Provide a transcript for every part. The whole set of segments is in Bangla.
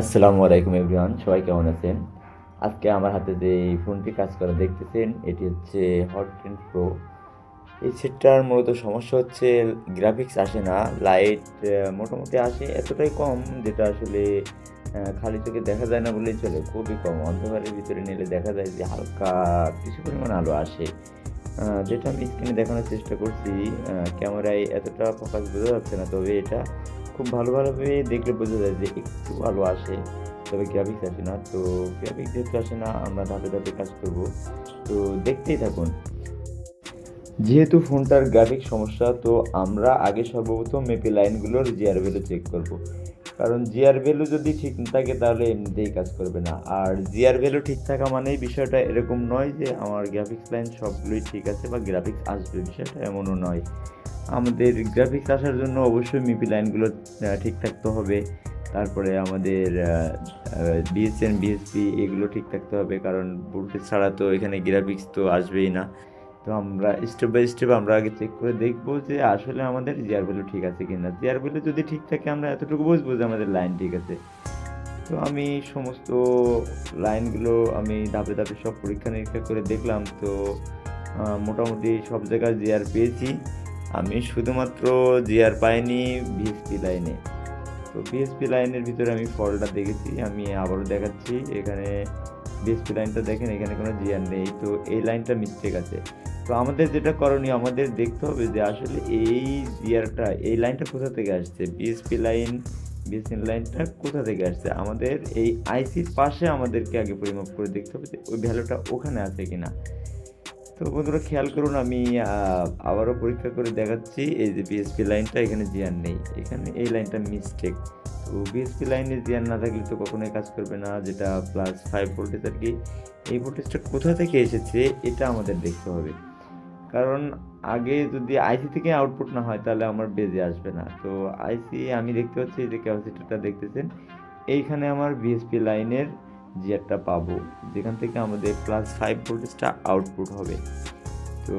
আসসালামু আলাইকুম এভরিওয়ান, সবাই কেমন আছেন? আজকে আমার হাতে যে এই ফোনটি কাজ করে দেখতেছেন, এটি হচ্ছে হট 10 প্রো। এই সেটটার মূলত সমস্যা হচ্ছে গ্রাফিক্স আসে না, লাইট মোটামুটি আসে, এতটাই কম যেটা আসলে খালি চোখে দেখা যায় না বললেই চলে, খুবই কম। অন্ধকারের ভিতরে নিলে দেখা যায় যে হালকা কিছু পরিমাণ আলো আসে, যেটা আমি স্ক্রিনে দেখানোর চেষ্টা করছি। ক্যামেরায় এতটা ফোকাস বোঝা যাচ্ছে না, তবে এটা খুব ভালোভাবে দেখলে বোঝা যায় যে একটু আলো আসে, তবে গ্রাফিক্স আসে না। তো গ্রাফিক্স যেহেতু আসে না, আমরা ধাপে ধাপে কাজ করব। তো দেখতেই থাকুন। যেহেতু ফোনটার গ্রাফিক্স সমস্যা, তো আমরা আগে সর্বপ্রথম মেপি লাইনগুলোর জিআর ভ্যালু চেক করব, কারণ জিআর ভ্যালু যদি ঠিক না থাকে তাহলে এমনিতেই কাজ করবে না। আর জিআর ভ্যালু ঠিক থাকা মানেই বিষয়টা এরকম নয় যে আমার গ্রাফিক্স লাইন সবগুলোই ঠিক আছে বা গ্রাফিক্স আসবে, বিষয়টা এমনও নয়। আমাদের গ্রাফিক্স আসার জন্য অবশ্যই মিপি লাইনগুলো ঠিক থাকতে হবে। তারপরে আমাদের বিএসএন বিএসপি এগুলো ঠিক থাকতে হবে, কারণ ভোল্টেজ ছাড়া তো এখানে গ্রাফিক্স তো আসবেই না। তো আমরা স্টেপ বাই স্টেপ আমরা আগে চেক করে দেখব যে আসলে আমাদের জিআর ভ্যালু ঠিক আছে কিনা। জিআর ভ্যালু যদি ঠিক থাকে আমরা এতটুকু বুঝবো যে আমাদের লাইন ঠিক আছে। তো আমি সমস্ত লাইনগুলো আমি ধাপে ধাপে সব পরীক্ষা নিরীক্ষা করে দেখলাম। তো মোটামুটি সব জায়গায় জিআর পেয়েছি। আমি শুধুমাত্র জিআর পাইনি ভিএসপি লাইনে। তো বিএসপি লাইনের ভিতরে আমি ফল্টটা দেখেছি, আমি আবারও দেখাচ্ছি। এখানে বিএসপি লাইনটা দেখেন, এখানে কোনো জিআর নেই, তো এই লাইনটা মিস্টেক আছে। তো আমাদের যেটা করণীয়, আমাদের দেখতে হবে যে আসলে এই জিআরটা, এই লাইনটা কোথা থেকে আসছে, বিএসপি লাইন বিএসপি লাইনটা কোথা থেকে আসছে। আমাদের এই আইসির পাশে আমাদেরকে আগে পরিমাপ করে দেখতে হবে যে ওই ভ্যালুটা ওখানে আছে কিনা। তো বন্ধুরা খেয়াল করুন, আমি আবারও পরীক্ষা করে দেখাচ্ছি। এই যে বিএসপি লাইনটা, এখানে জিআর নেই, এখানে এই লাইনটা মিস্টেক। তো বিএসপি লাইনে জিআর না থাকলে তো কখনোই কাজ করবে না, যেটা +5 ভোল্টেজ আর কি। এই ভোল্টেজটা কোথা থেকে এসেছে এটা আমাদের দেখতে হবে, কারণ আগে যদি আইসি থেকে আউটপুট না হয় তাহলে আমার বেজে আসবে না। তো আইসি আমি দেখতে পাচ্ছি, এই যে ক্যাপাসিটরটা দেখতেছেন, এইখানে আমার বিএসপি লাইনের জিআরটা পাবো, যেখান থেকে আমাদের +5 ভোল্টেজটা আউটপুট হবে। তো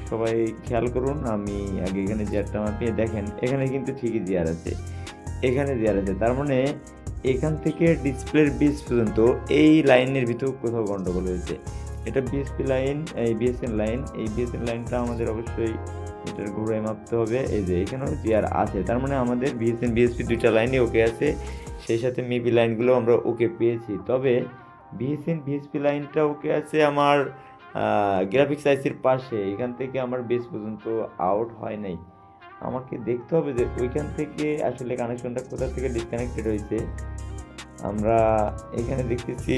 সবাই খেয়াল করুন, আমি আগে এখানে জিআরটা মাপিয়ে দেখেন, এখানে কিন্তু ঠিকই জিআর আছে, এখানে জিআর আছে। তার মানে এখান থেকে ডিসপ্লের বেস পর্যন্ত এই লাইনের ভিতর কোথাও গন্ডগোল হয়েছে। এটা বিএসপি লাইন, এই বিএসএন লাইন, এই বিএসএন লাইনটা আমাদের অবশ্যই মিটার ঘুরায় মাপতে হবে। এই যে এখানেও জিআর আছে, তার মানে আমাদের বিএসএন বিএসপি দুইটা লাইনই ওকে আছে, সেই সাথে মিপি লাইনগুলো আমরা ওকে পেয়েছি। তবে বিএসএন বিএসপি লাইনটা ওকে আছে আমার গ্রাফিক্স আইসির পাশে, এখান থেকে আমার বেস পর্যন্ত আউট হয় নাই। আমাকে দেখতে হবে যে ওইখান থেকে আসলে কানেকশনটা কোথা থেকে ডিসকানেক্টেড হয়েছে। আমরা এখানে দেখতেছি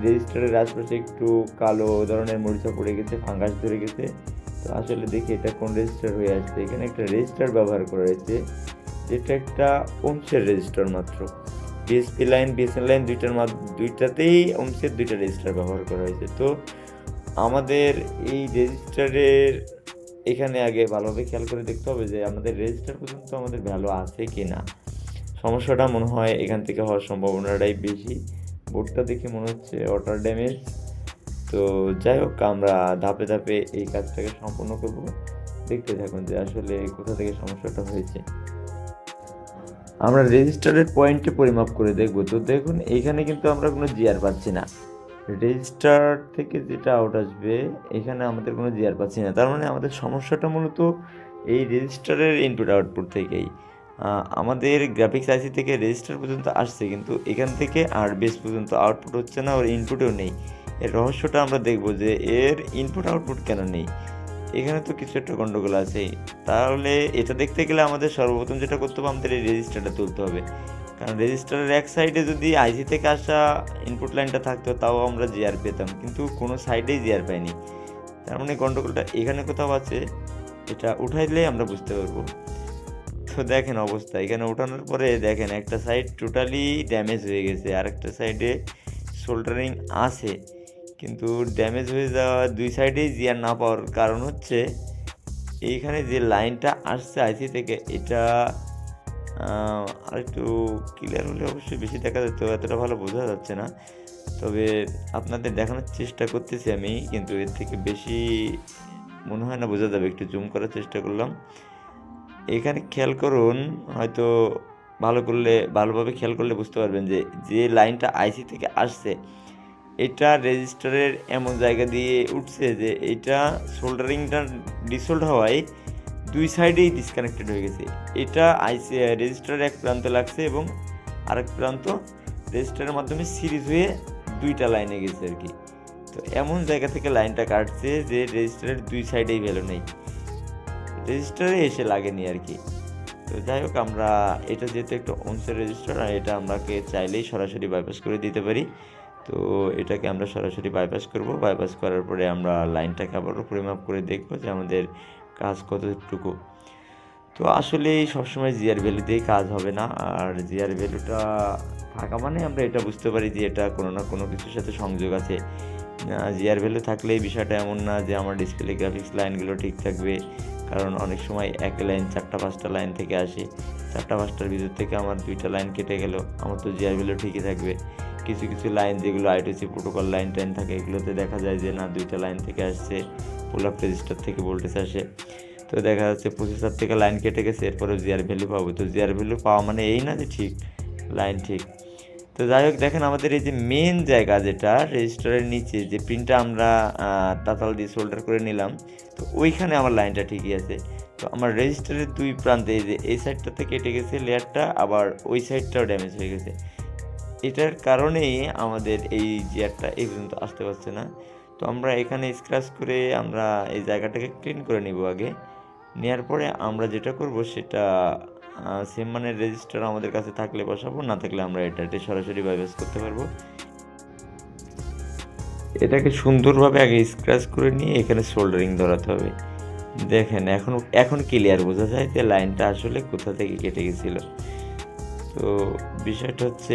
রেজিস্টারের আশপাশে একটু কালো ধরনের মরিচা পড়ে গেছে, ফাঙ্গাস ধরে গেছে। তো আসলে দেখি এটা কোন রেজিস্টার হয়ে আসছে। এখানে একটা রেজিস্টার ব্যবহার করা হয়েছে, যেটা একটা ওমসের রেজিস্টার মাত্র। বিএসপি লাইন বিএসএন লাইন দুইটাতেই ওমসের দুইটা রেজিস্টার ব্যবহার করা হয়েছে। তো আমাদের এই রেজিস্টারের এখানে আগে ভালোভাবে খেয়াল করে দেখতে হবে যে আমাদের রেজিস্টার পর্যন্ত আমাদের ভ্যালু আছে কি না। সমস্যাটা মনে হয় এখান থেকে হওয়ার সম্ভাবনাটাই বেশি। বোর্ডটা দেখে মনে হচ্ছে ওয়াটার ড্যামেজ। তো যাই হোক, আমরা ধাপে ধাপে এই কাজটাকে সম্পূর্ণ করব। দেখতে থাকুন যে আসলে কোথা থেকে সমস্যাটা হয়েছে। আমরা রেজিস্টারের পয়েন্টে পরিমাপ করে দেখব। তো দেখুন, এইখানে কিন্তু আমরা কোনো জিআর পাচ্ছি না। রেজিস্টার থেকে যেটা আউট আসবে, এখানে আমাদের কোনো জিআর পাচ্ছি না। তার মানে আমাদের সমস্যাটা মূলত এই রেজিস্টারের ইনপুট আউটপুট থেকেই। আমাদের গ্রাফিক্স আইসি থেকে রেজিস্টার পর্যন্ত আসছে, কিন্তু এখান থেকে আর বেস পর্যন্ত আউটপুট হচ্ছে না, ওর ইনপুটেও নেই। এর রহস্যটা আমরা দেখব যে এর ইনপুট আউটপুট কেন নেই। এখানে তো কিছু একটা গন্ডগোল আছেই। তাহলে এটা দেখতে গেলে আমাদের সর্বপ্রথম যেটা করতে হবে, আমাদের এই রেজিস্টারটা তুলতে হবে। কারণ রেজিস্টারের এক সাইডে যদি আইসি থেকে আসা ইনপুট লাইনটা থাকতো তাও আমরা জিআর পেতাম, কিন্তু কোনো সাইডেই জিআর পাইনি। তার মানে গন্ডগোলটা এখানে কোথাও আছে, এটা উঠাইলে আমরা বুঝতে পারবো। তো দেখেন অবস্থা, এখানে উঠানোর পরে দেখেন একটা সাইড টোটালি ড্যামেজ হয়ে গেছে, আর একটা সাইডে সোল্ডারিং আছে, কিন্তু ড্যামেজ হয়ে যাওয়া দুই সাইডেই জিআর না পাওয়ার কারণ হচ্ছে এইখানে যে লাইনটা আসছে আইসি থেকে, এটা আর একটু ক্লিয়ার হলে অবশ্যই বেশি দেখা যেত, এতটা ভালো বোঝা যাচ্ছে না। তবে আপনাদের দেখানোর চেষ্টা করতেছি আমি, কিন্তু এর থেকে বেশি মনে হয় না বোঝা যাবে, একটু জুম করার চেষ্টা করলাম। এখানে খেয়াল করুন, হয়তো ভালোভাবে খেয়াল করলে বুঝতে পারবেন যে যে লাইনটা আইসি থেকে আসছে এটা রেজিস্টারের এমন জায়গা দিয়ে উঠছে যে এটা সোল্ডারিংটা ডিসোল্ড হওয়ায় দুই সাইডেই ডিসকানেক্টেড হয়ে গেছে। এটা আইসি রেজিস্টারের এক প্রান্তে লাগছে এবং আরেক প্রান্ত রেজিস্টারের মাধ্যমে সিরিজ হয়ে দুইটা লাইনে গেছে আর কি। তো এমন জায়গা থেকে লাইনটা কাটছে যে রেজিস্টারের দুই সাইডেই ভ্যালু নেই, রেজিস্টারে এসে লাগেনি আর কি। তো যাই হোক, আমরা এটা যেহেতু একটা ওমসের রেজিস্টার আর এটা আমরাকে চাইলেই সরাসরি বাইপাস করে দিতে পারি। তো এটাকে আমরা সরাসরি বাইপাস করব। বাইপাস করার পরে আমরা লাইনটাকে আবারও পরিমাপ করে দেখব যে আমাদের কাজ কতটুকু। তো আসলে সবসময় জিআর ভ্যালু দিয়েই কাজ হবে না, আর জিআর ভ্যালুটা থাকা মানে আমরা এটা বুঝতে পারি যে এটা কোনো না কোনো কিছুর সাথে সংযোগ আছে। জিআর ভ্যালু থাকলে এই বিষয়টা এমন না যে আমার ডিসপ্লে গ্রাফিক্স লাইনগুলো ঠিক থাকবে, কারণ অনেক সময় এক লাইন 4-5টা লাইন থেকে আসে, 4-5টার ভিতর থেকে আমার 2টা লাইন কেটে গেল, আমার তো জিআর ভ্যালু ঠিকই থাকবে। কিছু কিছু লাইন যেগুলো I2C প্রোটোকল লাইন টাইন থাকে এগুলোতে দেখা যায় যে না 2টা লাইন থেকে আসছে, পুল আপ রেজিস্টার থেকে ভোল্টেজ আসে। তো দেখা যাচ্ছে প্রসেসর থেকে লাইন কেটে গেছে, এরপরে জিআর ভ্যালু পাবো। তো জিআর ভ্যালু পাওয়া মানে এই না যে ঠিক লাইন ঠিক। তো যাই হোক, দেখেন আমাদের এই যে মেন জায়গা যেটা রেজিস্টারের নিচে যে পিনটা আমরা তাতাল দিয়ে সোল্ডার করে নিলাম, তো ওইখানে আমার লাইনটা ঠিকই আছে। তো আমার রেজিস্টারের দুই প্রান্তে এই যে এই সাইডটাতে কেটে গেছে লেয়ারটা, আবার ওই সাইডটাও ড্যামেজ হয়ে গেছে। এটার কারণেই আমাদের এই জিআরটা এই পর্যন্ত আসতে পারছে না। তো আমরা এখানে স্ক্র্যাচ করে আমরা এই জায়গাটাকে ক্লিন করে নিব আগে। নেওয়ার পরে আমরা যেটা করব সেটা সেম মানের রেজিস্টার আমাদের কাছে থাকলে বসাবো, না থাকলে আমরা এটাতে সরাসরি বাইপাস করতে পারবো। এটাকে সুন্দরভাবে আগে স্ক্র্যাচ করে নিয়ে এখানে সোল্ডারিং ধরাতে হবে। দেখেন এখন ক্লিয়ার বোঝা যায় যে লাইনটা আসলে কোথা থেকে কেটে গেছিল। তো বিষয়টা হচ্ছে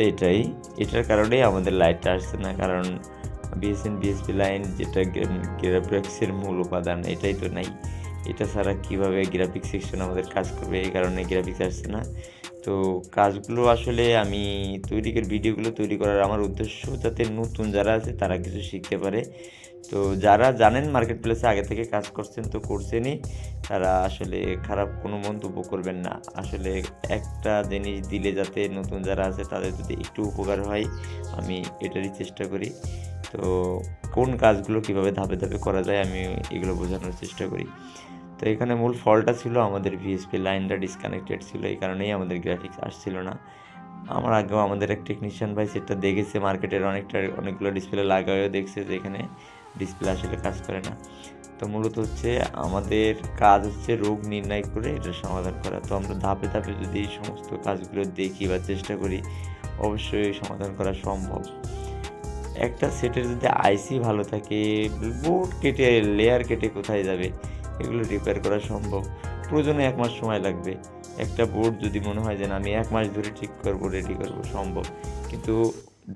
এটার কারণেই আমাদের লাইটটা আসছে না, কারণ বিএসএন বিএসপি লাইন যেটা গ্রাফিক্সের মূল উপাদান এটাই তো নাই। এটা ছাড়া কীভাবে গ্রাফিক্স সেকশন আমাদের কাজ করবে, এই কারণে গ্রাফিক্স আসছে না। তো কাজগুলো আসলে আমি ভিডিওগুলো তৈরি করার আমার উদ্দেশ্য যাতে নতুন যারা আছে তারা কিছু শিখতে পারে। তো যারা জানেন মার্কেট প্লেসে আগে থেকে কাজ করছেন তো করছেনই, তারা আসলে খারাপ কোনো মন্তব্য করবেন না। আসলে একটা জিনিস দিলে যাতে নতুন যারা আছে তাদের যদি একটু উপকার হয়, আমি এটারই চেষ্টা করি। তো কোন কাজগুলো কিভাবে ধাপে ধাপে করা যায় আমি এগুলো বোঝানোর চেষ্টা করি। তো এখানে মূল ফল্টটা ছিল আমাদের ভিএসপি লাইনটা ডিসকানেক্টেড ছিল, এই কারণেই আমাদের গ্রাফিক্স আসছিল না। আমার আগেও আমাদের এক টেকনিশিয়ান ভাই সেটা দেখেছে, মার্কেটের অনেকগুলো ডিসপ্লে লাগায়ও দেখছে যে এখানে ডিসপ্লে আসলে কাজ করে না। তো মূলত হচ্ছে আমাদের কাজ হচ্ছে রোগ নির্ণয় করে এটার সমাধান করা। তো আমরা ধাপে ধাপে যদি এই সমস্ত কাজগুলো দেখি বা চেষ্টা করি, অবশ্যই সমাধান করা সম্ভব। একটা সেটের যদি আইসি ভালো থাকে, বোর্ড কেটে লেয়ার কেটে কোথায় যাবে, এগুলো রিপেয়ার করা সম্ভব। প্রয়োজনে 1 মাস সময় লাগবে। একটা বোর্ড যদি মনে হয় যে না আমি 1 মাস ধরে ঠিক করবো, রেডি করবো, সম্ভব। কিন্তু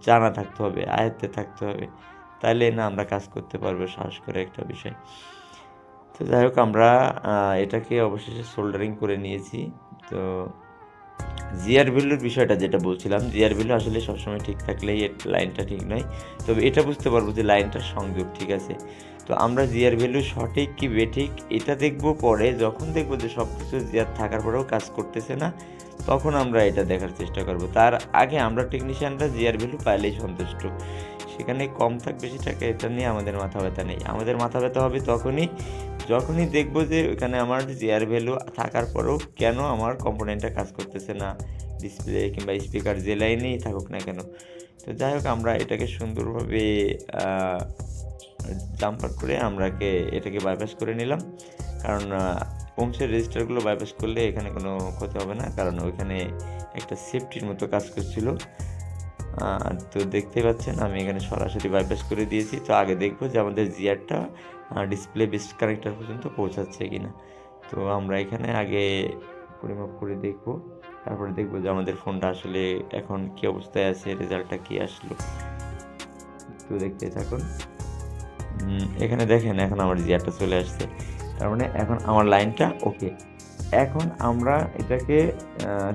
জানা থাকতে হবে, আয়ত্তে থাকতে হবে, তাইলে না আমরা কাজ করতে পারবো সাহস করে একটা বিষয়। তো যাই হোক, আমরা এটাকে অবশেষে সোল্ডারিং করে নিয়েছি। তো জিআর ভ্যালুর বিষয়টা যেটা বলছিলাম, জিআর ভ্যালু আসলে সবসময় ঠিক থাকলেই লাইনটা ঠিক নয়, তবে এটা বুঝতে পারবো যে লাইনটার সংযোগ ঠিক আছে। তো আমরা জিআর ভ্যালু সঠিক কি বেঠিক এটা দেখব পরে, যখন দেখব যে সব কিছু জিআর থাকার পরেও কাজ করতেছে না, তখন আমরা এটা দেখার চেষ্টা করব। তার আগে আমরা টেকনিশিয়ানরা জিআর ভ্যালু পাইলেই সন্তুষ্ট, সেখানে কম থাক বেশি থাকে এটা নিয়ে আমাদের মাথা ব্যথা নেই। আমাদের মাথা ব্যথা হবে যখনই দেখব যে ওখানে আমার জিআর ভ্যালু থাকার পরেও কেন আমার কম্পোনেন্টটা কাজ করতেছে না, ডিসপ্লে কিংবা স্পিকার যে লাইনেই থাকুক না কেন। তো যাই হোক, আমরা এটাকে সুন্দরভাবে জাম্পার করে এটাকে বাইপাস করে নিলাম, কারণ ওমসের রেজিস্টারগুলো বাইপাস করলে এখানে কোনো ক্ষতি হবে না, কারণ ওইখানে একটা সেফটির মতো কাজ করছিল। তো দেখতেই পাচ্ছেন আমি এখানে সরাসরি বাইপাস করে দিয়েছি। তো আগে দেখবো যে আমাদের জিআরটা ডিসপ্লে বেস কানেক্টর পর্যন্ত পৌঁছাচ্ছে কিনা। তো আমরা এখানে আগে পরিমাপ করে দেখবো, তারপরে দেখবো যে আমাদের ফোনটা আসলে এখন কী অবস্থায় আছে, রেজাল্টটা কী আসলো। তো দেখতে থাকুন। এখানে দেখেন এখন আমার জিআরটা চলে আসছে, তার মানে এখন আমার লাইনটা ওকে। এখন আমরা এটাকে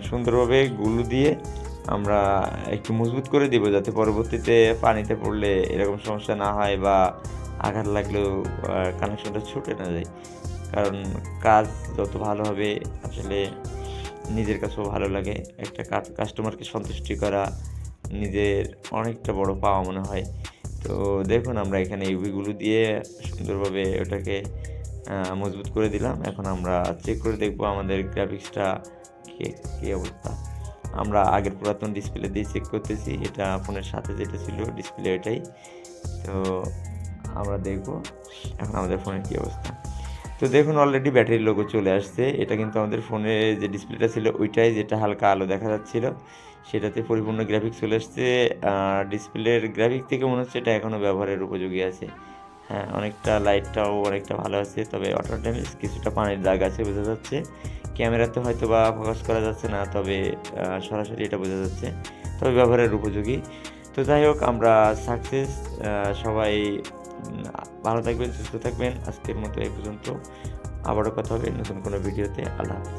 সুন্দরভাবে গুলু দিয়ে আমরা একটু মজবুত করে দিব, যাতে পরবর্তীতে পানিতে পড়লে এরকম সমস্যা না হয় বা আঘাত লাগলেও কানেকশনটা ছুটে না যায়। কারণ কাজ যত ভালো হবে আসলে নিজের কাছেও ভালো লাগে। একটা কাস্টমারকে সন্তুষ্টি করা নিজের অনেকটা বড় পাওয়া মনে হয়। তো দেখুন আমরা এখানে ইউভিগুলো দিয়ে সুন্দরভাবে ওটাকে মজবুত করে দিলাম। এখন আমরা চেক করে দেখব আমাদের গ্রাফিক্সটা কী অবস্থা। আমরা আগের পুরাতন ডিসপ্লে দিয়ে চেক করতেছি। এটা ফোনের সাথে যেটা ছিল ডিসপ্লে এটাই। তো আমরা দেখব এখন আমাদের ফোনের কী অবস্থা। তো দেখুন অলরেডি ব্যাটারির লোগো চলে আসছে। এটা কিন্তু আমাদের ফোনে যে ডিসপ্লেটা ছিল ওইটাই, যেটা হালকা আলো দেখা যাচ্ছিল সেটাতে পরিপূর্ণ গ্রাফিক্স চলে আসছে। ডিসপ্লের গ্রাফিক্স থেকে মনে হচ্ছে এটা এখনও ব্যবহারের উপযোগী আছে। হ্যাঁ, অনেকটা লাইটটাও অনেকটা ভালো আছে, তবে ওয়াটার ড্যামেজ কিছুটা পানির দাগ আছে বোঝা যাচ্ছে। ক্যামেরাতে হয়তো বা ফোকাস করা যাচ্ছে না, তবে সরাসরি এটা বোঝা যাচ্ছে, তবে ব্যবহারের উপযোগী। তো যাই হোক আমরা সাকসেস। সবাই ভালো থাকবেন, সুস্থ থাকবেন। আজকের মতো এই পর্যন্ত। আবারও কথা হবে নতুন কোনো ভিডিওতে। আল্লাহ হাফেজ।